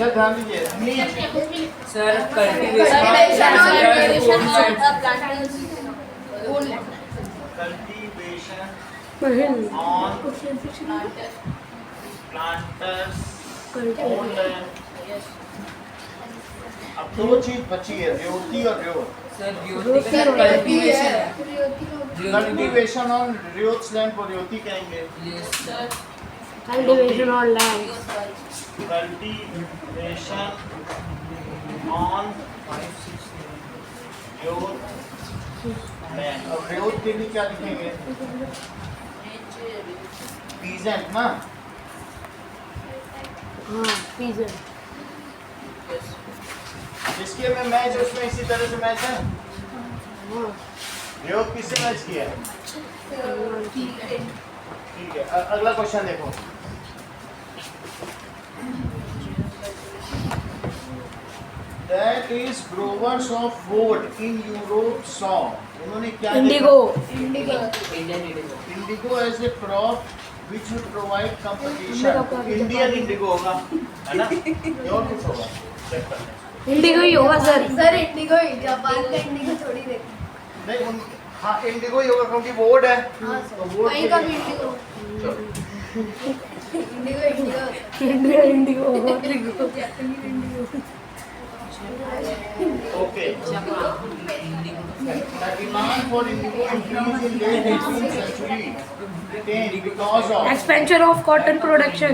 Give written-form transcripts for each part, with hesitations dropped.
Sir ध्यान दीजिए sir cultivation on planters own land. अब दो चीज बची है, रेवती और रेवत। कल्टीवेशन ऑन रेवत्स लैंड को रेवती कहेंगे। Cultivation on land. Cultivation on Revata land. और रेवत के लिए क्या लिखेंगे? पीजेंट ना। हाँ पीजन। जिसके में मैच है उसमें इसी तरह से मैच है। रेवत किससे मैच किया है? ठीक है, अगला क्वेश्चन देखो। That is growers of wood in Europe saw. उन्होंने क्या indigo. Indigo as a crop which would provide competition. Indian indigo होगा, है ना? ये और कुछ होगा? चेक कर लें। इंडिगो ही होगा सर। सर इंडिगो ही, जापान का इंडिगो थोड़ी देखो। नहीं उन हाँ इंडिगो ही होगा क्योंकि वोड है। हाँ तो सर, वोड वहीं का भी Indigo. Indigo Indigo Indigo. Okay. The demand for indigo increased in late 18th century because of expansion of cotton production.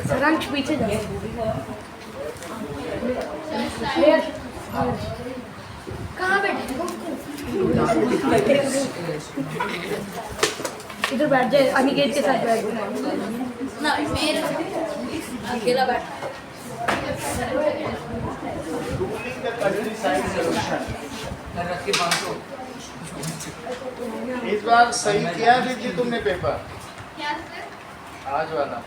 सरंज पीछे जा। कहाँ बैठे? इधर बैठ जाए, अनिकेत के साथ बैठ जाए। ना मेरे अकेला बैठ। ruling the countryside solution. इस बार सही किया दीजिए तुमने पेपर आज वाला।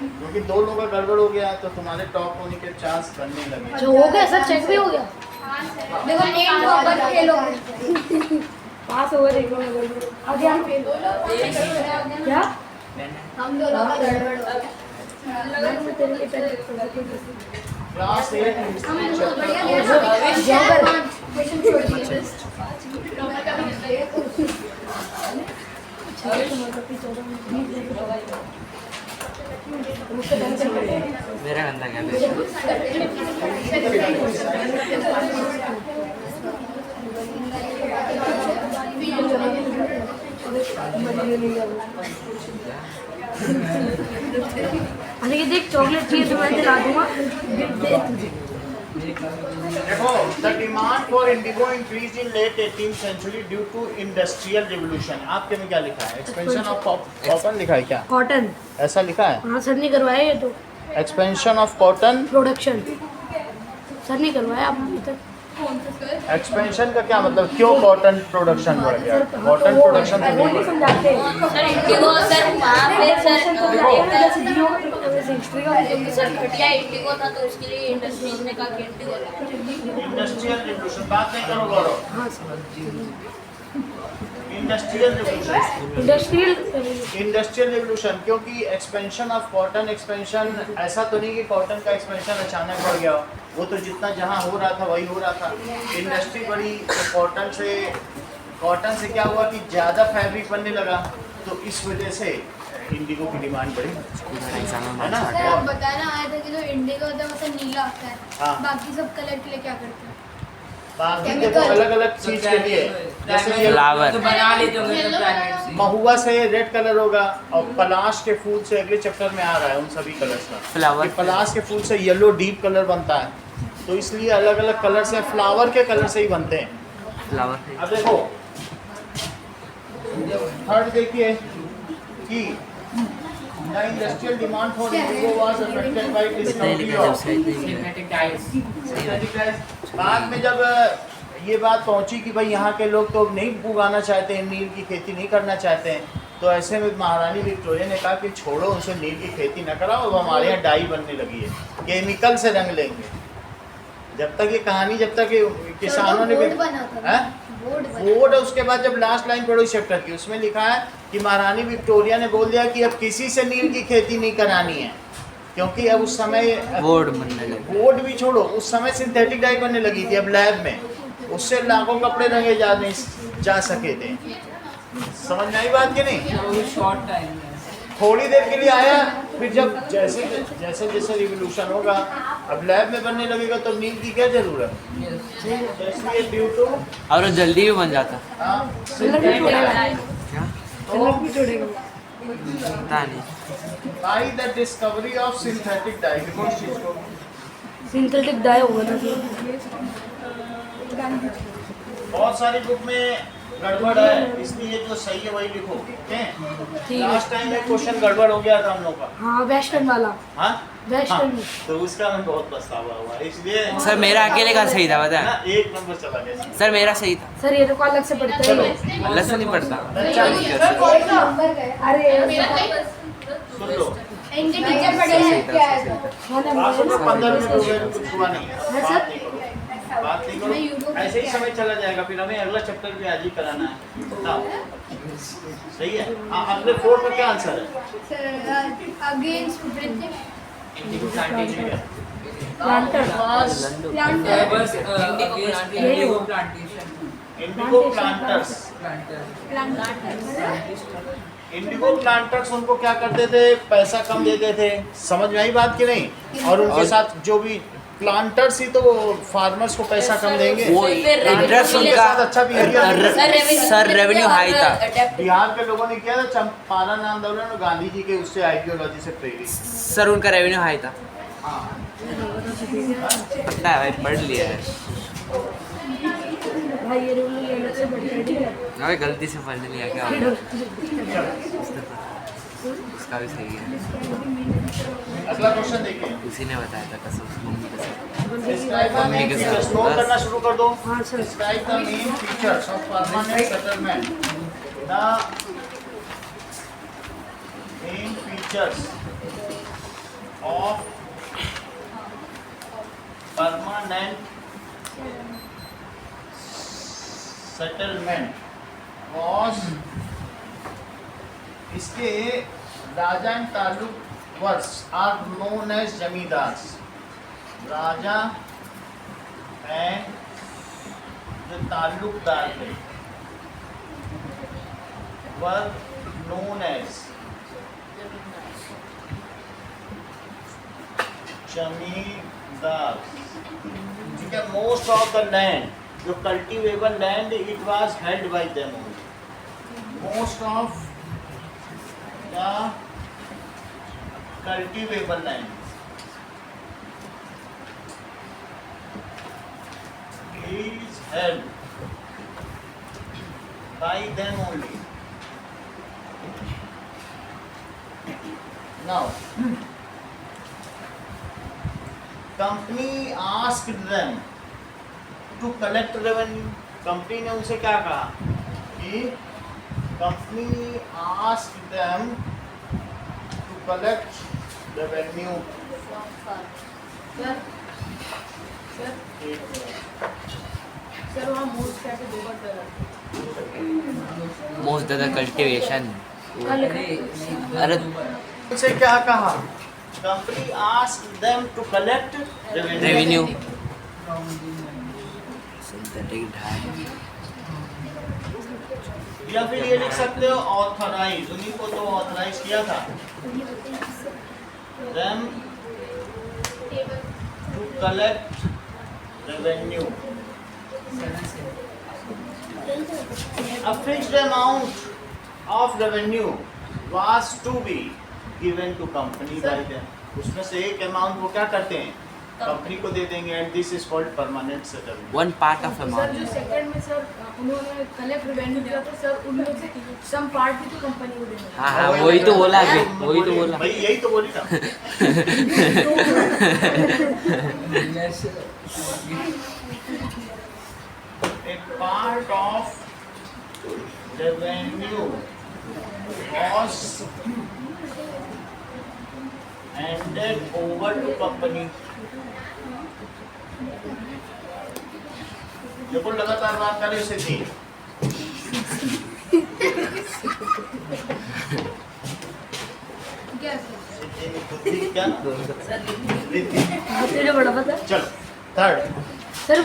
क्योंकि दो लोगों का गड़बड़ हो गया तो तुम्हारे टॉप होने के चांस बनने लगे। जो हो गया सर, चेक भी हो गया। देखो एक नंबर फेल हो गए। पास हो गए, देखो आगे हम फेल क्या? हम दोनों का गड़बड़ हो गया। क्लास 8 हम हिस्ट्री बहुत बढ़िया लिया चैप्टर ना। क्वेश्चन छोड़ दिए बस। मेरा गंदा क्या अनिकेत देख, चॉकलेट चाहिए तो मैं दिला दूंगा। देखो the demand for indigo increased in late 18th century due to industrial revolution. आपके में क्या लिखा है? expansion of cotton लिखा है क्या? कॉटन। ऐसा लिखा है? हाँ सर, नहीं करवाया ये तो। expansion of cotton production sir नहीं करवाया आप अभी तक। एक्सपेंशन का क्या मतलब? क्यों कॉटन प्रोडक्शन बढ़ गया? कॉटन प्रोडक्शन तो नहीं बढ़ा। समझाते हैं सर इंडिगो सर वहाँ पे सर हिस्ट्री का सर घटिया इंडिगो था तो उसके लिए इंडस्ट्रीज ने कहा कि इंडिगो इंडस्ट्रियल रिवोल्यूशन बात नहीं करो गौरव। हाँ sir, industrial revolution industrial revolution क्योंकि एक्सपेंशन ऑफ कॉटन एक्सपेंशन ऐसा तो नहीं कि कॉटन का एक्सपेंशन अचानक बढ़ गया, वो तो जितना जहाँ हो रहा था वही हो रहा था। इंडस्ट्री बढ़ी तो कॉटन से क्या हुआ कि ज़्यादा फैब्रिक बनने लगा, तो इस वजह से इंडिगो की डिमांड बढ़ी, है ना? सर आप बताना आया था कि जो इंडिगो होता है मतलब नीला होता है, हाँ। बाकी सब कलर के लिए क्या करते हैं? बाकी देखो अलग अलग चीज़ के लिए, जैसे ये फ्लावर बना लेते होंगे तो प्लैनेट से। महुआ से रेड कलर होगा और पलाश के फूल से अगले चैप्टर में आ रहा है उन सभी कलर्स का। फ्लावर कि पलाश के फूल से येलो डीप कलर बनता है, तो इसलिए अलग अलग कलर से फ्लावर के कलर से ही बनते हैं। फ्लावर अब देखो थर्ड देखिए कि the industrial demand for indigo was affected by discovery of synthetic dice. बाद में जब ये बात पहुंची कि भाई यहाँ के लोग तो नहीं उगाना चाहते हैं, नील की खेती नहीं करना चाहते हैं, तो ऐसे में महारानी विक्टोरिया ने कहा कि छोड़ो उनसे नील की खेती न कराओ, अब हमारे यहाँ डाई बनने लगी है, केमिकल से रंग लेंगे। जब तक ये कहानी जब तक ये किसानों ने बोर्ड बना था हैं? वोट है। उसके बाद जब लास्ट लाइन पढ़ो इस चैप्टर की, उसमें लिखा है कि महारानी विक्टोरिया ने बोल दिया कि अब किसी से नील की खेती नहीं करानी है, क्योंकि अब उस समय बोर्ड बनने लगे। वोट भी छोड़ो, उस समय सिंथेटिक डाई बनने लगी थी अब लैब में, उससे लाखों कपड़े रंगे जा सके थे। समझ में आई बात कि नहीं? शॉर्ट टाइम में थोड़ी देर के लिए आया, फिर जब जैसे जैसे जैसे रिवोल्यूशन होगा अब लैब में बनने लगेगा तो नील की क्या जरूरत है? इसलिए ड्यू टू और वो जल्दी भी बन जाता। क्या पता नहीं। By the discovery of synthetic die, देखो इस चीज को सिंथेटिक डाई होगा ना। बहुत सारी बुक में गड़बड़ है, इसलिए जो सही है वही लिखो, ठीक है? ठीक है। लास्ट टाइम एक क्वेश्चन गड़बड़ हो गया था हम लोग का। हाँ वेस्टर्न वाला। हाँ वेस्टर्न हाँ, तो उसका मैं बहुत पछतावा हुआ, इसलिए सर मेरा अकेले का सही था, पता ना है? एक नंबर चला गया। सर मेरा सही था। सर ये तो अलग से पढ़ते चलो हैं। अलग से नहीं पढ़ता। अरे सुन लो, इनके टीचर पढ़े हैं क्या है? बात सुनो, 15 मिनट हो गए, कुछ हुआ नहीं, हाँ, बात सर। नहीं करो, बात नहीं करो, ऐसे ही समय चला जाएगा, फिर हमें अगला चैप्टर भी आज ही कराना है। बताओ, सही है? अगले 4 का क्या आंसर है? Against planter. बस indigo plantation indigo planters. Indigo planters उनको क्या करते थे? पैसा कम देते थे। समझ में आई बात कि नहीं? और उनके साथ जो भी प्लांटर्स ही तो फार्मर्स को पैसा कम देंगे। वो इंटरेस्ट उनका अच्छा बिहेवियर। सर रेवेन्यू हाई था। बिहार के लोगों ने किया था चंपारण आंदोलन और गांधी जी के उससे आइडियोलॉजी से प्रेरित। सर उनका रेवेन्यू हाई था। हाँ, पता है भाई, पढ़ लिया है। भाई ये रूल अलग से पढ़ते हैं, ठीक है? अबे गलती से पढ़ लिया क्या होगा? उसका भी सही है। अगला क्वेश्चन देखिए। उसी ने बताया था कसम, मम्मी कसम। Describe the main features. Note करना शुरू कर दो। हाँ sir. Describe the main features of permanent settlement. The main features of permanent settlement was, इसके राजा एंड ताल्लुक वर्ष आर नोन एज जमींदार्स। राजा एंड जो ताल्लुकदार थे वर नोन एज जमींदार। ठीक है, मोस्ट ऑफ द लैंड, जो cultivable land, it was held by them only. Most of the cultivable land is held by them only. Now, company asked them to collect revenue. Company ने उनसे क्या कहा कि company asked them to collect revenue. Most ज़्यादा cultivation. अरे उनसे क्या कहा? Company asked them to collect revenue. Synthetic die. या फिर ये लिख सकते हो ऑथराइज, उन्हीं को तो ऑथराइज किया था। them to collect revenue. A fixed amount of revenue was to be given to company by them. उसमें से एक अमाउंट वो क्या करते हैं? कंपनी को दे देंगे, and this is called permanent settlement. One part of sir amount. जो सेकंड में सर उन्होंने कलेक्ट रेवेन्यू दिया तो सर उनमें से सम पार्ट भी तो कंपनी को देना। हाँ हाँ, वही तो बोला अभी, वही तो बोला। भाई यही तो बोली ना। A part of revenue was handed over to company. देखो लगातार बात करे उसे थी। क्या क्या तेरे बड़ा पता। चलो थर्ड सर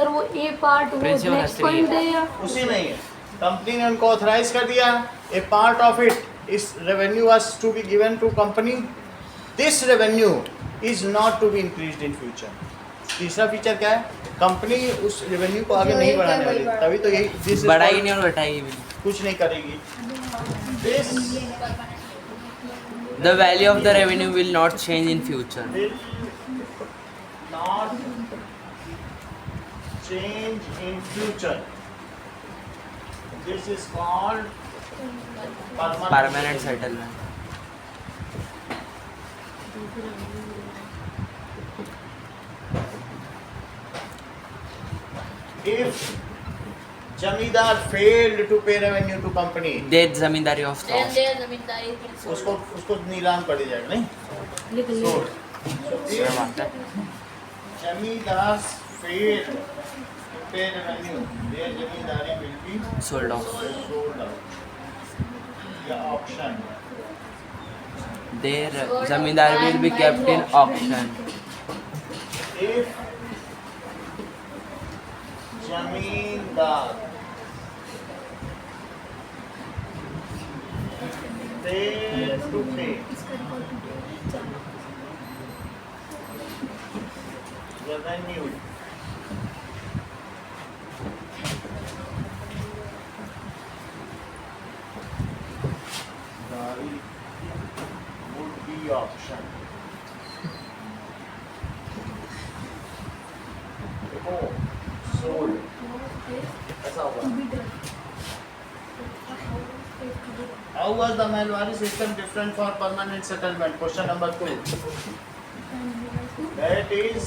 वो ए पार्ट वो Principal next has to point be- है या उसी में ही है। कंपनी ने उनको ऑथराइज कर दिया, ए पार्ट ऑफ इट इस revenue was to be given to company, this revenue is not to be increased in future. तीसरा फीचर क्या है, कंपनी उस रेवेन्यू को आगे नहीं बढ़ाने वाली, तभी तो यही दिस बढ़ाई नहीं और घटाई भी। कुछ नहीं करेगी। This The value of the revenue will not change in future. will not change in future. This is called Permanent settlement. If जमींदार failed to pay revenue to company, Dead zamindari of Then loss. their zamindari will sold. उसको उसको नीलाम कर दिया जाएगा, नहीं लिख ले Sold. क्या बात है? जमींदार failed to pay revenue, their zamindari will be Sold off. sold out. या auction. Their zamindari will be kept in auction. If जमींदार fail to pay revenue would be auction. देखो sold ऐसा होगा. How was the Malwari system different for permanent settlement? Question number 2. That is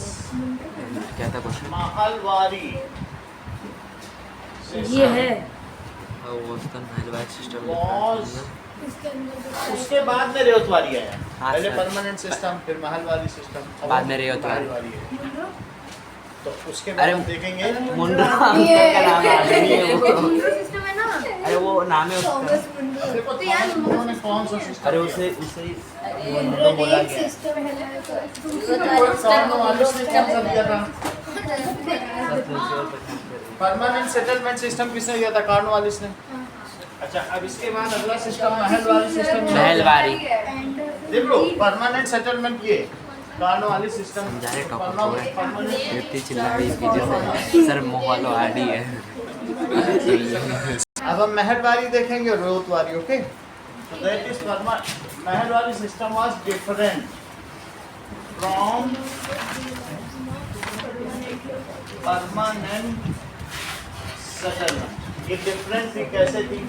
क्या था question? Mahalwari system. ये है How was the Malwari system? Was इसके अंदर उसके बाद में रेवतवारी आया. हाँ, पहले सर. परमानेंट सिस्टम, फिर महलवारी सिस्टम, अब बाद में रेवतवारी. है. तो उसके अरे, बाद हम देखेंगे मुंडा का नाम याद नहीं है वो. सिस्टम है ना अरे वो नाम है उसका. देखो उन्होंने कौन सा सिस्टम अरे उसे उसे मुंडा बोला गया. सिस्टम है परमानेंट सेटलमेंट सिस्टम किसने दिया था? कार्नवालिस ने. अच्छा, अब इसके बाद अगला सिस्टम महलवारी सिस्टम. महलवारी. देख लो, परमानेंट सेटलमेंट ये कार्नवालिस सिस्टम. जा रहे टॉपिक को है. इतनी चिल्ला रही है पीछे. सर मोहल्लो आड़ी है. अब हम महलवारी देखेंगे, Ryotwari. Okay, so that is Mahalwari system was different from permanent settlement. ये डिफरेंट थी, कैसे थी?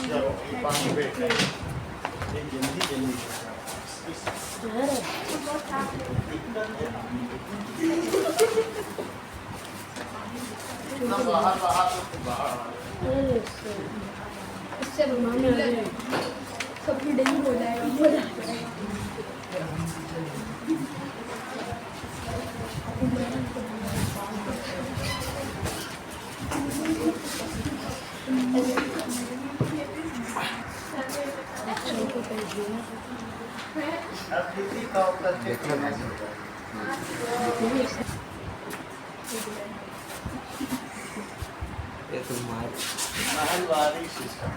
चलो एक बात वेट है, ये जल्दी बाहर इससे बनाने वाले सबकी डेली हो जाएगा. अब दीदी का करके ये तो मार. महलवारी सिस्टम.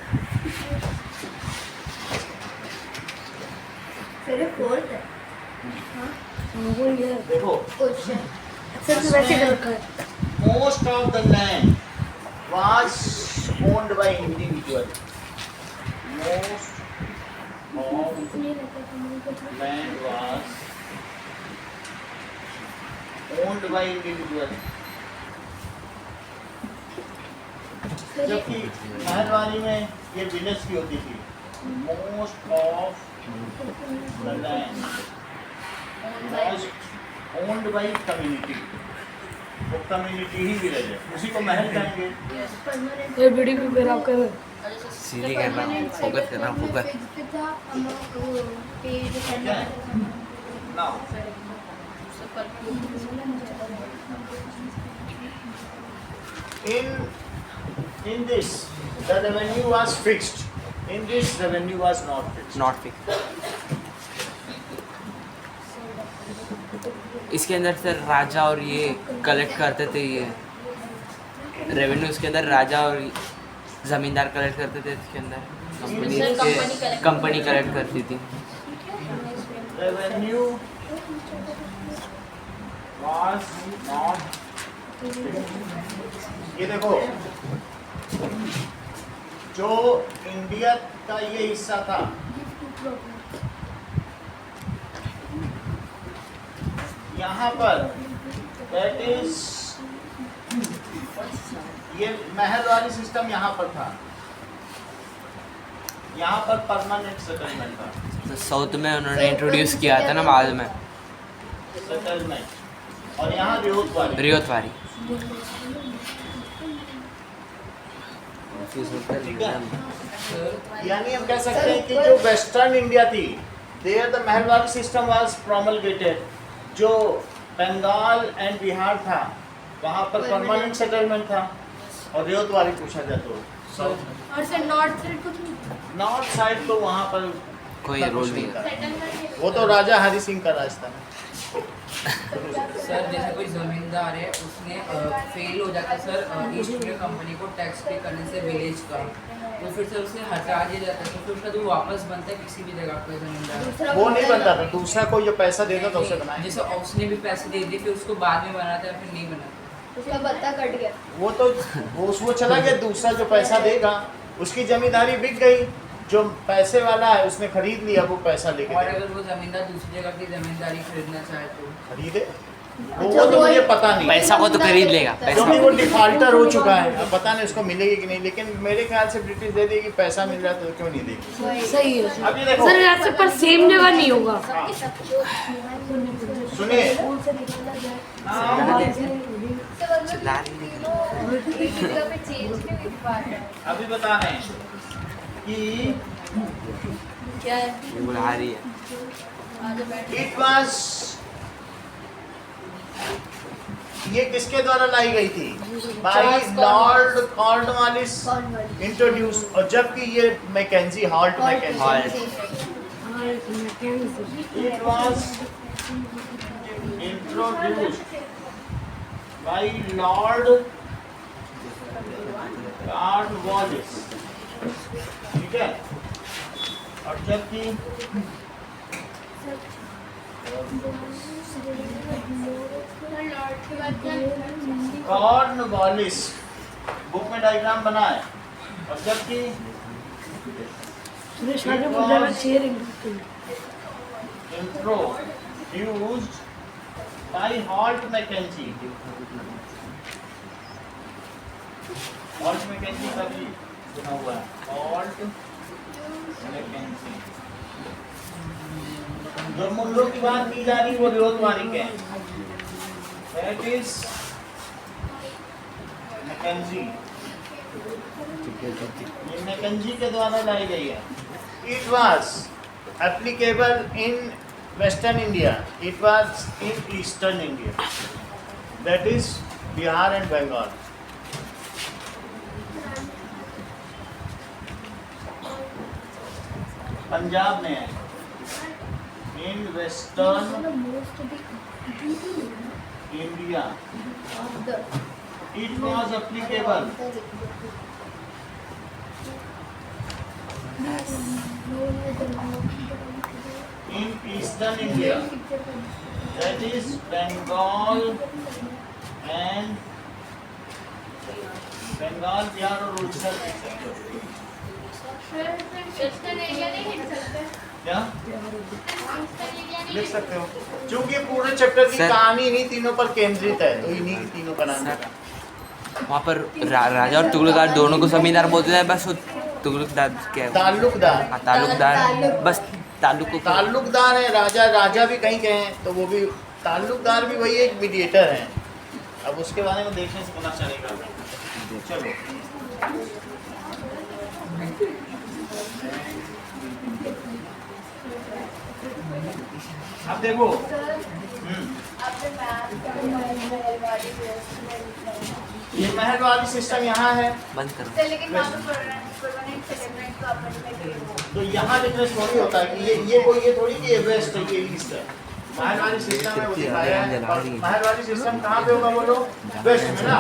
तेरे फोर्थ है वो ये देखो, क्वेश्चन सर से वैसे कर रखा है. most of the land was owned by individual. Most of land was owned by individual. जबकि महलवारी में ये बिजनेस की होती थी. Most of the land was owned by community. वो कम्युनिटी ही विलेज है, उसी को महल कहेंगे. ये वीडियो भी मेरा कर सीधी कर रहा हूँ. फोकस कर रहा हूँ. Focus. Now In this, the revenue was fixed. In this, revenue was not fixed. Not fix. इसके अंदर सर राजा और ये कलेक्ट करते थे, ये रेवेन्यू इसके अंदर राजा और ज़मींदार कलेक्ट करते थे। इसके अंदर कंपनी कलेक्ट करती थी। Revenue was not fixed. ये देखो, जो इंडिया का ये हिस्सा था, यहाँ पर that is ये महल वाली सिस्टम यहाँ पर था, यहाँ पर परमानेंट सेटलमेंट था। तो साउथ में उन्होंने इंट्रोड्यूस किया था ना बाद में सेटलमेंट, और यहाँ रियोतवारी। रियोतवारी। ठीक है, यानी हम कह सकते हैं कि जो वेस्टर्न इंडिया थी, there the Mahalwari system was promulgated. जो बंगाल एंड बिहार था, वहाँ पर परमानेंट सेटलमेंट था, और रियोतवारी पूछा जाए तो साउथ। और सर नॉर्थ साइड कुछ नहीं। नॉर्थ साइड तो वहाँ पर कोई रोल नहीं था, वो तो राजा हरि सिंह का राज था। सर जैसे कोई जमींदार है, उसने फेल हो जाता सर ईस्ट इंडिया कंपनी को टैक्स पे करने से विलेज का, तो फिर सर उसे हटा दिया जाता है, तो फिर उसका जो वापस बनता है किसी भी जगह पे जमींदार, वो नहीं बनता था, दूसरा कोई जो पैसा देगा तो उसे बनाए। जैसे उसने भी पैसे दे दिए, फिर उसको बाद में बनाता है, फिर नहीं बनाता। उसका बत्ता कट गया। वो तो वो चला गया, दूसरा जो पैसा देगा उसकी जमींदारी बिक गई, जो पैसे वाला है उसने खरीद लिया, वो पैसा लेके और गया। अगर वो जमींदार दूसरी जगह की जमींदारी खरीदना चाहे तो खरीदे, वो तो मुझे पता नहीं, पैसा को तो खरीद लेगा पैसा। क्योंकि वो डिफॉल्टर हो चुका है, अब पता नहीं उसको मिलेगी कि नहीं, लेकिन मेरे ख्याल से ब्रिटिश दे देगी, पैसा मिल रहा है तो क्यों नहीं देगी। सही है सर। अब ये देखो, सर यहाँ से पर सेम जगह नहीं होगा। सुनिए, चिल्ला रही अभी बता रहे हैं कि क्या है? है, बुला रही है। इट वाज, ये किसके द्वारा लाई गई थी? बाय लॉर्ड कॉर्नवालिस इंट्रोड्यूस, और जबकि ये Mackenzie Holt Mackenzie, it was introduced by Lord Cornwallis, ठीक है, और जबकि कॉर्नवालिस बुक में डायग्राम बना है, और जबकि introduced by Holt Mackenzie. Holt McKenzie का भी सुना हुआ है, हॉल्ट मैकेंजी। जो मुल्लों की बात की जा रही वो रियोतवारी के हैं, दैट इज मैकेंजी, ये मैकेंजी के द्वारा लाई गई है। It was applicable in western India, it was in eastern India, that is Bihar and Bengal. Punjab में है, in western India it was applicable in eastern India, that is Bengal and Bengal, Bihar और उड़ीसा क्या लिख सकते हो, क्योंकि पूरे चैप्टर की कहानी इन्हीं तीनों पर केंद्रित है, तो इन्हीं की तीनों का नाम है। वहाँ पर राजा और तुगलकदार दोनों को जमींदार बोलते थे, बस वो तुगलकदार क्या है? ताल्लुकदार। हाँ, ताल्लुकदार, बस ताल्लुकदार है, राजा भी कहीं के हैं, तो वो भी ताल्लुकदार भी वही एक मीडिएटर है। अब उसके बारे में देखने से पता चलेगा। चलो अब देखो ये महल वाली सिस्टम यहाँ है, बंद करो। लेकिन वहाँ पे परमानेंट सेटलमेंट का अपन तो यहाँ बिजनेस थोड़ी होता है कि ये थोड़ी कि ये वेस्ट है, ये ईस्ट है। महल वाली सिस्टम है वो दिखाया है। और महल वाली सिस्टम कहाँ पे होगा बोलो? वेस्ट में ना।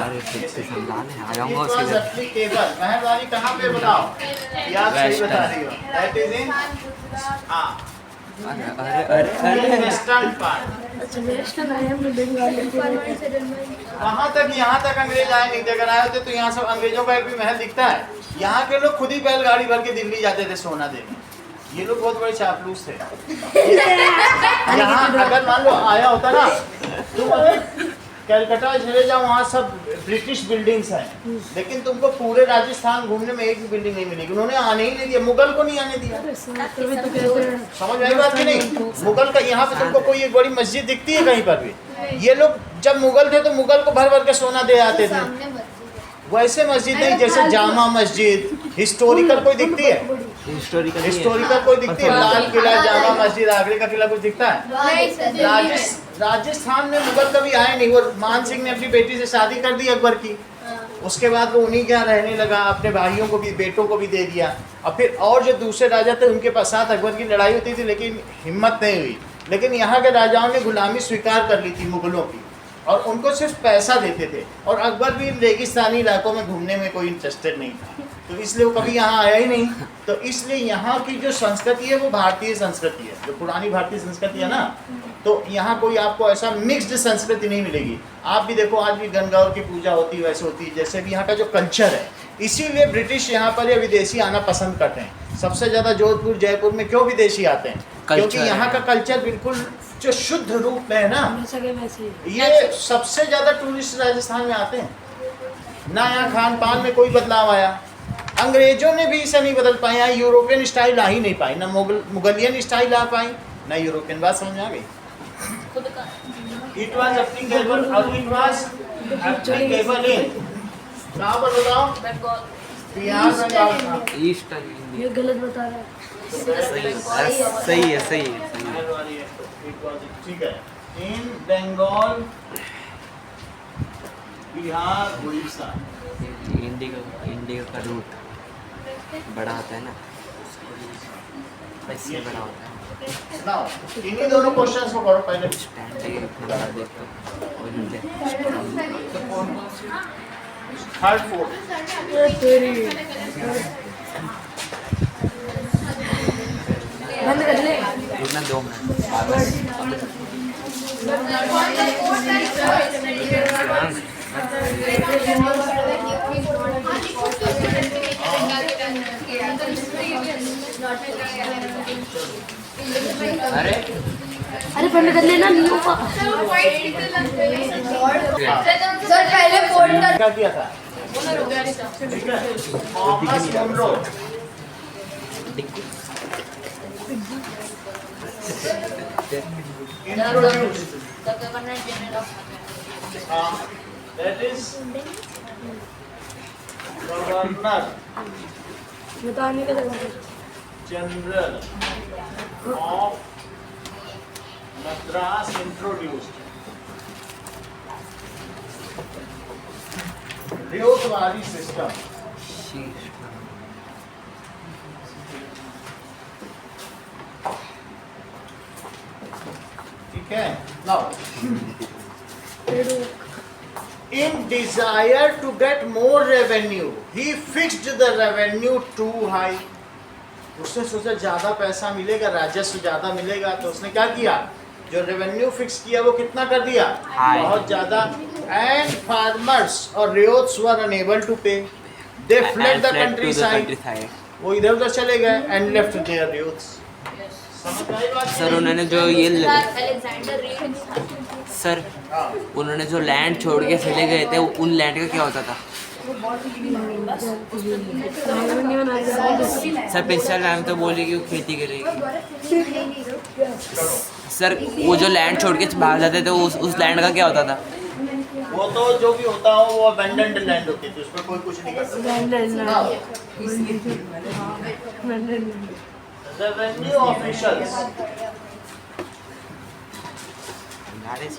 एप्लीकेबल महल वाली कहाँ पे बताओ? ये आप सही बता रही हो। दैट इज इन हाँ वेस्टर्न पार्ट। अच्छा नेशनल आए हम बंगाल वहाँ तक यहाँ तक अंग्रेज आए नहीं थे। अगर आए होते तो यहाँ सब अंग्रेजों का एक भी महल दिखता है? यहाँ के लोग खुद ही बैलगाड़ी भर के दिल्ली जाते थे सोना देने। ये लोग बहुत बड़े चापलूस थे। यहाँ अगर मान लो आया होता ना तुम अगर कलकत्ता चले जाओ वहाँ सब ब्रिटिश बिल्डिंग्स हैं, लेकिन तुमको पूरे राजस्थान घूमने में एक भी बिल्डिंग नहीं मिलेगी। उन्होंने आने ही नहीं दिया, मुगल को नहीं आने दिया। समझ आई बात कि नहीं? मुगल का यहाँ पे तुमको कोई एक बड़ी मस्जिद दिखती है कहीं पर भी? ये लोग जब मुगल थे तो मुगल को भर भर के सोना दे आते थे। वैसे मस्जिद नहीं जैसे जामा मस्जिद हिस्टोरिकल कोई दिखती है? हिस्टोरिकल कोई दिखती है? लाल किला, जामा मस्जिद, आगरे का किला कुछ दिखता है? राजस्थान में मुगल कभी आए नहीं। वो मान सिंह ने अपनी बेटी से शादी कर दी अकबर की, उसके बाद वो उन्हीं के यहाँ रहने लगा, अपने भाइयों को भी बेटों को भी दे दिया। और फिर और जो दूसरे राजा थे उनके पास साथ अकबर की लड़ाई होती थी लेकिन हिम्मत नहीं हुई। लेकिन यहाँ के राजाओं ने गुलामी स्वीकार कर ली थी मुगलों की और उनको सिर्फ पैसा देते थे। और अकबर भी रेगिस्तानी इलाकों में घूमने में कोई इंटरेस्टेड नहीं था, तो इसलिए वो कभी यहाँ आया ही नहीं। तो इसलिए यहाँ की जो संस्कृति है वो भारतीय संस्कृति है, जो पुरानी भारतीय संस्कृति है ना, तो यहाँ कोई आपको ऐसा मिक्स्ड संस्कृति नहीं मिलेगी। आप भी देखो आज भी गणगौर की पूजा होती है वैसे होती है जैसे भी यहाँ का जो कल्चर है। इसीलिए ब्रिटिश यहाँ पर या विदेशी आना पसंद करते हैं। सबसे ज़्यादा जोधपुर जयपुर में क्यों विदेशी आते हैं? क्योंकि यहाँ का कल्चर बिल्कुल जो शुद्ध रूप में है ना, ये सबसे ज़्यादा टूरिस्ट राजस्थान में आते हैं ना। यहाँ खान पान में कोई बदलाव आया, अंग्रेजों ने भी इसे नहीं बदल पाए। यहाँ यूरोपियन स्टाइल आ ही नहीं पाई, ना मुगलियन स्टाइल आ पाई ना यूरोपियन। बात समझ आ गई? इट वाज एप्लीकेबल और इट वाज एप्लीकेबल इन कहाँ पर बताओ? बिहार बंगाल था। ईस्ट ये गलत बता रहा है। सही है ठीक है। इन बंगाल, बिहार, उड़ीसा। इंडिगो का रूट बड़ा होता है ना, इससे बड़ा होता है। नाउ इन्हीं दोनों क्वेश्चंस को करो पहले। थर्ड फोर्थ बंद कर ले। रुकना 2 मिनट। अरे अरे बंद कर लेना, नहीं होगा। सर पहले फोन कर क्या किया था? ठीक है। Thomas Munro introduced The Governor General of that is Governor बताने का जगह General of Madras introduced Ryotwari system. ठीक है। Now in desire to get more revenue, he fixed the revenue too high. उसने सोचा ज्यादा पैसा मिलेगा, राजस्व ज्यादा मिलेगा, तो उसने क्या किया? जो रेवेन्यू फिक्स किया वो कितना कर दिया? बहुत ज्यादा। एंड फार्मर्स और रियोट्स वर अनेबल टू पे, they fled the country side. वो इधर उधर चले गए एंड लेफ्ट देयर रियोट्स। समझ आई बात? सर उन्होंने जो ये Alexander Reed सर उन्होंने जो लैंड छोड़ के चले गए थे उन लैंड का क्या होता था? सर पिछले टाइम तो बोले कि वो खेती करेगी। सर वो जो लैंड छोड़ के बाहर जाते थे उस लैंड का क्या होता था? वो तो जो भी होता हो वो अबेंडन्ड लैंड होती थी, उसमें कोई कुछ नहीं कर सकता। रेवेन्यू ऑफिशियल्स सारे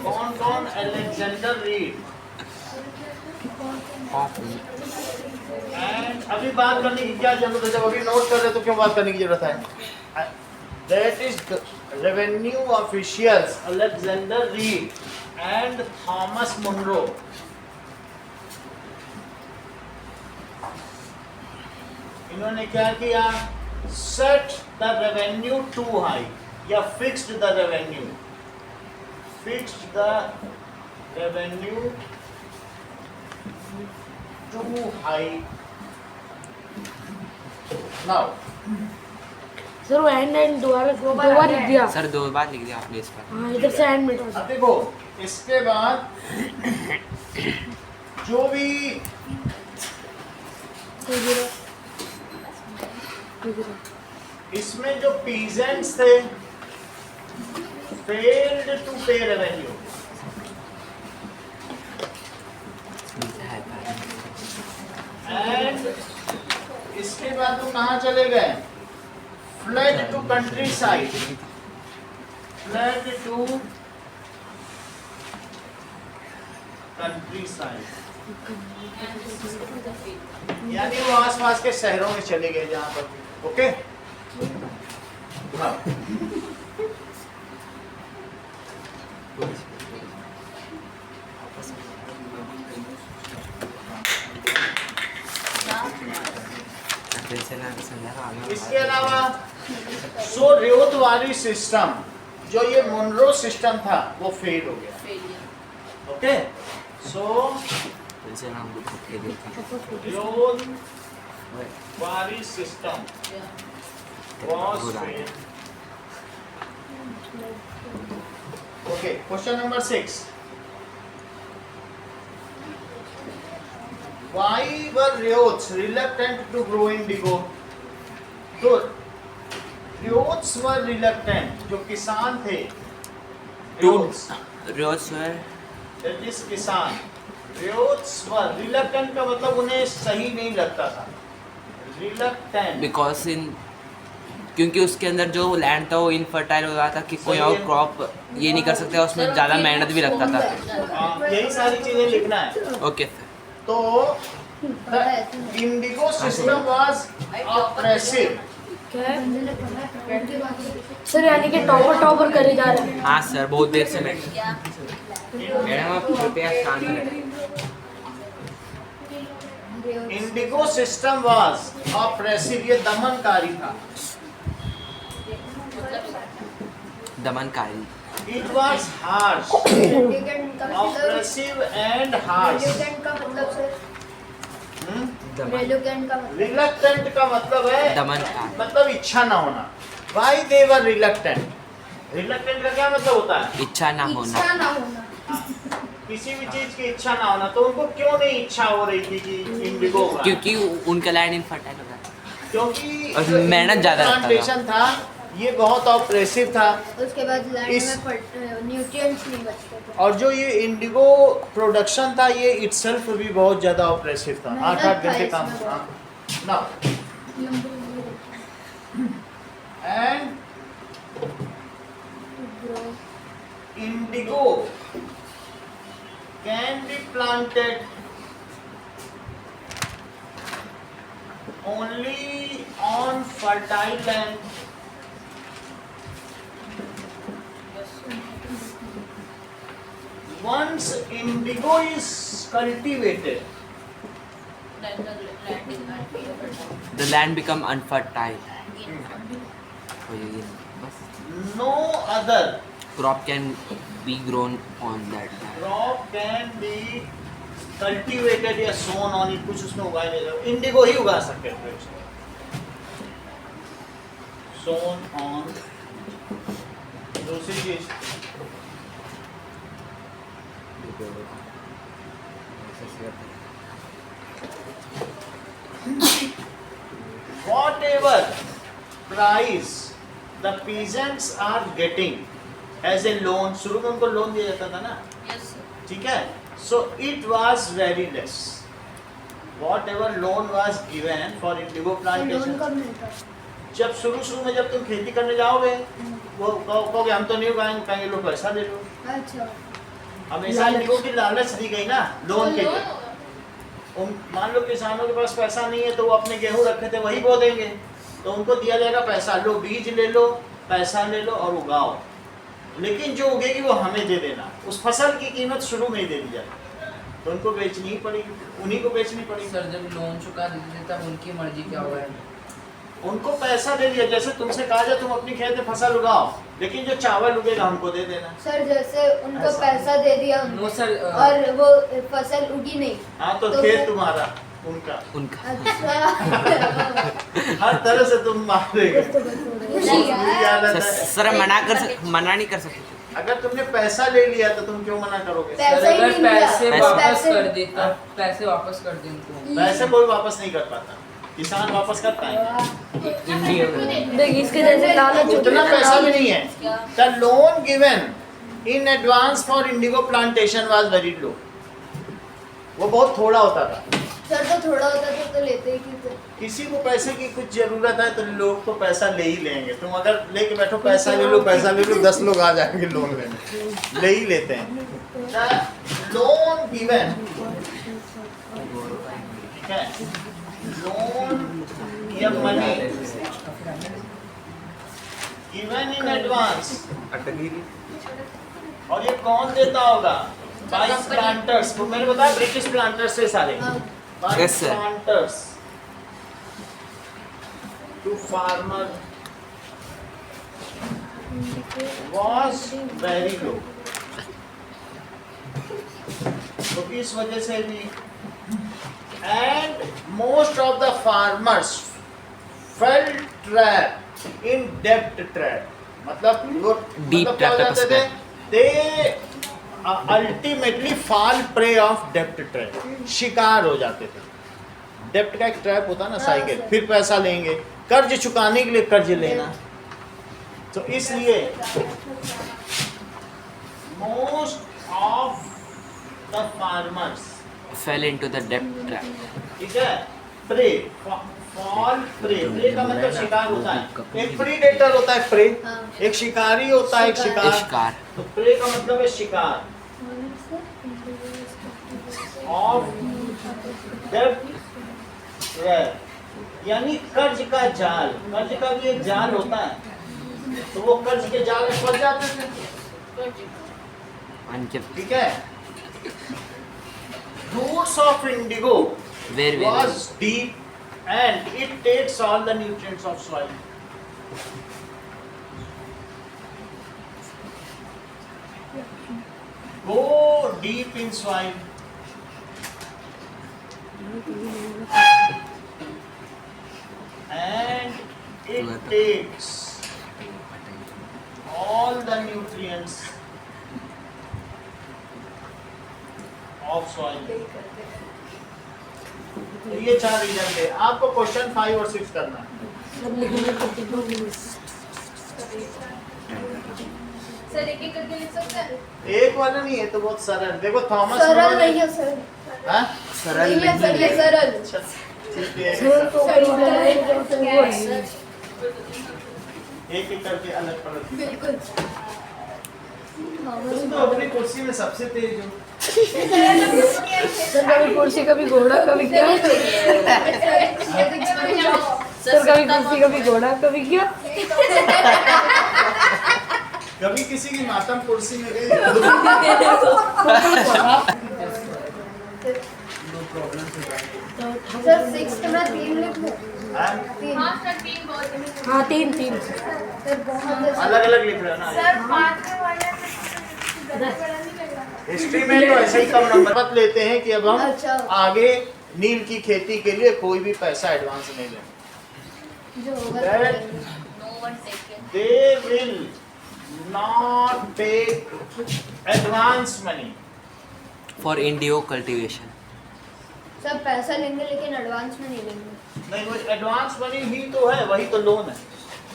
कौन कौन? Alexander Read. एंड अभी बात करने की क्या जरूरत है? जब अभी नोट कर रहे तो क्यों बात करने की जरूरत है? That is revenue officials Alexander Read and Thomas Munro. इन्होंने क्या किया? Set the revenue too high या fixed the revenue, fixed the revenue too high. Now sir वो एंड दोबारा लिख दिया सर 2 बार लिख दिया आपने इस पर। हाँ इधर से एंड मिटा अब देखो, इसके बाद जो भी इसमें जो पीजेंट्स थे failed to pay revenue, and इसके बाद तो कहाँ चले गए? Flood to countryside, flood to countryside, यानी वो आसपास के शहरों में चले गए जहां पर। ओके, हाँ। इसके अलावा सो रियोतवारी सिस्टम, जो ये मुनरो सिस्टम था, वो फेल हो गया। Okay, so Ryotwari system was failed. Okay, question number 6. Why were ryots reluctant to grow indigo? तो ryots were reluctant, जो किसान थे, ryots, that is किसान, ryots were reluctant का मतलब उन्हें सही नहीं लगता था, reluctant बिकॉज क्योंकि उसके अंदर जो लैंड था वो इनफर्टाइल हो रहा था कि कोई और क्रॉप ये नहीं कर सकते, उसमें ज़्यादा मेहनत भी लगता था। यही सारी चीजें लिखना है। Okay sir. तो indigo system was oppressive. Sir यानी कि टॉपर करे जा रहे हैं। हाँ सर, बहुत देर से मैडम आप कृपया शांत रहें। इंडिगो सिस्टम वाज ऑप्रेसिव, ये दमनकारी था। दमनकारी। It was harsh, oppressive and harsh. Reluctant का मतलब सर, रेलुकेंट का मतलब रिलक्टेंट का मतलब है दमनकारी, मतलब इच्छा ना होना। Why they were reluctant? Reluctant का क्या मतलब होता है? इच्छा ना होना। इच्छा ना होना। किसी भी चीज की इच्छा ना होना। तो उनको क्यों नहीं इच्छा हो रही थी कि इंडिगो उगाएं? क्योंकि उनका लैंड इनफर्टाइल हो रहा था, क्योंकि और मेहनत ज़्यादा लगता था। प्लांटेशन था, ये बहुत ऑप्रेसिव था। उसके बाद लैंड इस- में न्यूट्रिएंट्स नहीं बचते थे। और जो ये इंडिगो प्रोडक्शन था, ये इटसेल्फ भी बहुत ज़्यादा ऑप्रेसिव था। मेहनत 8-8 था घंटे काम इसमें था ना। And Indigo can be planted only on fertile land. Once indigo is cultivated, the land become unfertile. no other Crop can be grown on that land. crop can be cultivated या sown on it, कुछ उसमें उगाया नहीं जाता। Indigo ही उगा सकते हैं sown on। दूसरी चीज, whatever price the peasants are getting as a loan, शुरू में उनको लोन दिया जाता था ना, ठीक है? So it was very less. Whatever loan was given for indigo loan plantation, कब मिलता है? जब शुरू में जब तुम खेती करने जाओगे वो कहोगे हम तो नहीं उगाएंगे, कहेंगे लो पैसा ले लो। अच्छा हमेशा इनको की लालच दी गई ना लोन के लिए। मान लो किसानों के पास पैसा नहीं है तो वो अपने गेहूं रखे थे वही बो देंगे, तो उनको दिया जाएगा पैसा, लो बीज ले लो, पैसा ले लो और उगाओ, लेकिन जो उगेगी वो हमें दे देना। उस फसल की कीमत शुरू में ही दे दी जाए, तो उनको बेचनी ही पड़ेगी, उन्हीं को बेचनी पड़ेगी। सर जब लोन चुका देते थे तब उनकी मर्जी क्या हुआ है? उनको पैसा दे दिया, जैसे तुमसे कहा जाए तुम अपनी खेत में फसल उगाओ, लेकिन जो चावल उगेगा हमको दे देना। सर जैसे उनको ऐसा। पैसा दे दिया नो सर और वो फसल उगी नहीं। हाँ तो तो खेत फिर- तुम्हारा, उनका, उनका अच्छा हर तरह से तुम मारेगे। सर मना नहीं कर सकते। अगर तुमने पैसा ले लिया तो तुम क्यों मना करोगे? पैसा सर ही अगर नहीं लिया। पैसे पैसे- वापस कर देता, पैसे वापस कर दे उनको। पैसे कोई वापस नहीं कर पाता, किसान वापस कर पाएंगे। देख इसके जैसे लालच उतना पैसा भी नहीं है। The loan given in advance for Indigo plantation was very low, वो बहुत थोड़ा होता था। सर तो थोड़ा होता था तो लेते ही क्यों थे? किसी को पैसे की कुछ जरूरत है तो लोग तो पैसा ले ही लेंगे। तुम अगर लेके बैठो पैसा ले लो पैसा ले लो, 10 लोग आ जाएंगे लोन लेने, ले ही लेते हैं। लोन गिवन, ठीक है, लोन या मनी गिवन इन एडवांस, और ये कौन देता होगा? By planters. तो मैंने बताया ब्रिटिश प्लांटर्स से सारे, by Yes, sir. Planters to farmer was very low। तो इस वजह से भी, and most of the farmers fell trap in debt trap, मतलब वो Deep मतलब क्या हो trap जाते थे? they ultimately fall prey of debt trap, शिकार हो जाते थे। डेप्ट का एक ट्रैप होता है ना, साइकिल, फिर पैसा लेंगे, कर्ज चुकाने के लिए कर्ज लेना। तो इसलिए most of the farmers fail into the डेब्ट ट्रैप। ठीक है, प्रे, फॉल प्रे, प्रे का मतलब शिकार होता है। एक प्रीडेटर होता है प्रे, हाँ। एक शिकारी होता है एक शिकार। शिकार। तो प्रे का मतलब है शिकार ऑफ डेब्ट ट्रैप, यानी कर्ज का जाल। कर्ज का भी एक जाल होता है, तो वो कर्ज के जाल में फंस जाते थे। ठीक है, roots of indigo Very was deep and it takes all the nutrients of soil। Go deep in soil and it takes all the nutrients of soil। तो ये 4 रीजन थे। आपको क्वेश्चन 5 और 6 करना है। सर एक एक करके लिख सकते हैं? एक वाला नहीं है तो बहुत सरल। देखो थॉमस सरल मोरो ने- नहीं है सर। हाँ? सरल नहीं है सर, ये सरल। अच्छा, ठीक है। एक एक करके अलग अलग। बिल्कुल। तुम तो अपनी कुर्सी में सबसे तेज हो। सर कभी कुर्सी कभी घोड़ा कभी क्या सर कभी कुर्सी कभी घोड़ा कभी क्या कभी किसी की मातम कुर्सी में गई। सर 6 में 3 लिख दूं? हाँ? 3। हाँ 3 सर बहुत है। अलग अलग लिख रहे हो ना। सर 5 वाले हिस्ट्री में तो ऐसे ही कम नंबर मत लेते हैं कि अब हम अच्छा। आगे नील की खेती के लिए कोई भी पैसा एडवांस नहीं लेंगे। जो होगा That No one take it. they will not take advance money। For Indo cultivation. सब पैसा लेंगे लेकिन एडवांस में नहीं लेंगे। नहीं, वो एडवांस मनी ही तो है, वही तो लोन है।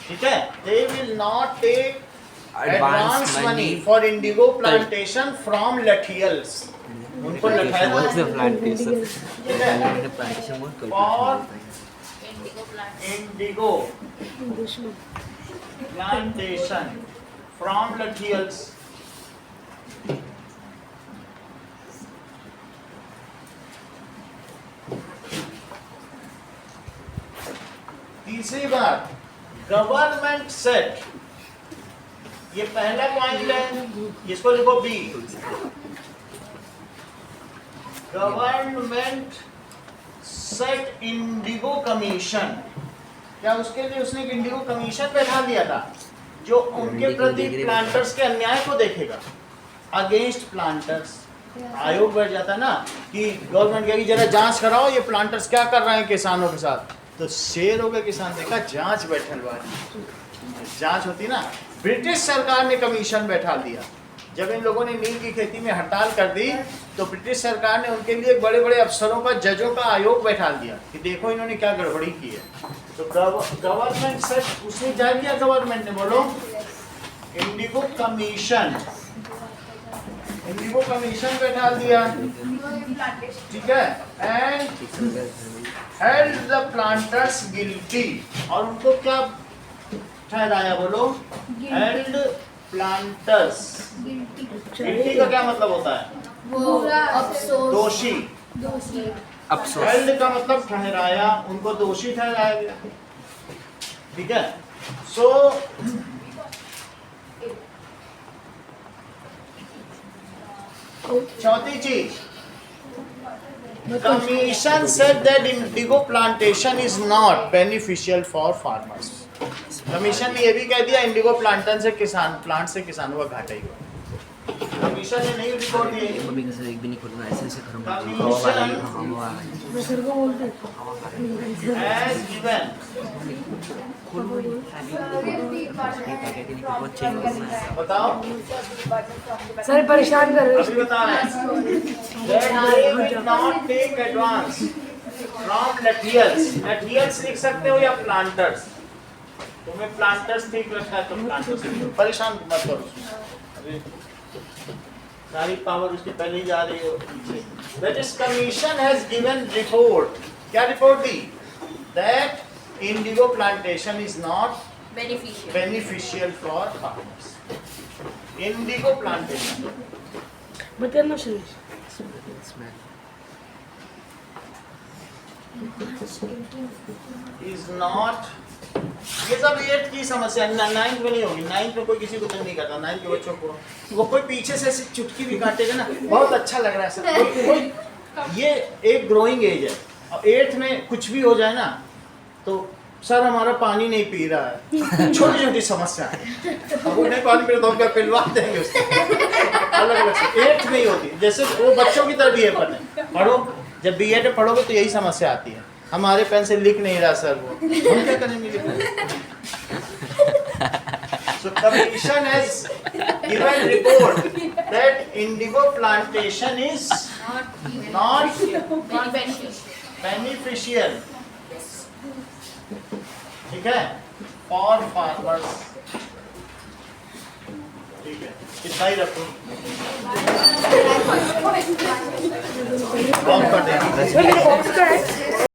ठीक है, they will not take advance money for indigo plantation from Lathials। उनको लठाया What's the plantation? ठीक है, Plantation बोल for Indigo plant. indigo plantation from materials. तीसरी बात, गवर्नमेंट सेट, ये पहला पॉइंट है, इसको लिखो B. Government set indigo commission, क्या उसके लिए उसने एक इंडिगो कमीशन बैठा दिया था जो उनके प्रति प्लांटर्स के अन्याय को देखेगा, अगेंस्ट प्लांटर्स। आयोग बैठ जाता ना कि गवर्नमेंट कहेगी जरा जांच कराओ ये प्लांटर्स क्या कर रहे हैं किसानों के साथ, तो शेर हो गए किसान, देखा जांच बैठल वाली जांच होती ना। ब्रिटिश सरकार ने कमीशन बैठा दिया, जब इन लोगों ने नील की खेती में हड़ताल कर दी तो ब्रिटिश सरकार ने उनके लिए बड़े बड़े अफसरों का, जजों का आयोग बैठा दिया कि देखो इन्होंने क्या गड़बड़ी की है। तो गवर्नमेंट से उसने जारी किया, गवर्नमेंट ने, बोलो, इंडिगो कमीशन, इंडिगो कमीशन बैठा दिया, ठीक है, and held the planters guilty, और उनको क्या ठहराया, बोलो, हेल्ड प्लांटर्स गिल्टी का क्या मतलब होता है, वो अफसोस दोषी। अफसोस। हेल्ड का मतलब ठहराया, उनको दोषी ठहराया गया, ठीक है। सो चौथी चीज, commission said that Indigo plantation is not beneficial for farmers. Commission ने ये भी कह दिया इंडिगो प्लांटन से प्लांट से किसानों का घाटा ही हुआ। कमीशन ने नहीं रिपोर्ट दी। अभी कैसे एक भी नहीं खोलूंगा, ऐसे ऐसे करूंगा। मैं सर को बोलते As given, बताओ, सर परेशान कर रहे अभी बता रहे हैं that they will not take advance from materials. materials लिख सकते हो या planters, तुम्हें planters ठीक लगता है तो planters लिख दो, परेशान मत करो। अभी सारी पावर उसके पहले ही जा रही है। That is, commission has given report, क्या report the, that indigo plantation is not beneficial beneficial for farmers. Indigo plantation बताना सर। is not, ये सब 8th की समस्या, 9th में नहीं होगी। 9th में कोई किसी को तंग नहीं करता, 9th के बच्चों को वो कोई पीछे से ऐसी चुटकी भी काटेगा ना, बहुत अच्छा लग रहा है सर, ये एक ग्रोइंग एज है। और 8th में कुछ भी हो जाए ना तो सर हमारा पानी नहीं पी रहा है, छोटी छोटी समस्या है, अब वो नहीं पानी पी रहा तो हम क्या पिलवा देंगे उसको, अलग अलग से 8th में ही होती है। जैसे वो बच्चों की तरह BA पढ़ो, जब BA में पढ़ोगे तो यही समस्या आती है, हमारे पेन से लिख नहीं रहा सर, वो हम क्या करेंगे। So commission has given report that indigo plantation is not beneficial, ठीक है, for farmers, ठीक है, इतना ही रखो, बॉम्ब कर देना।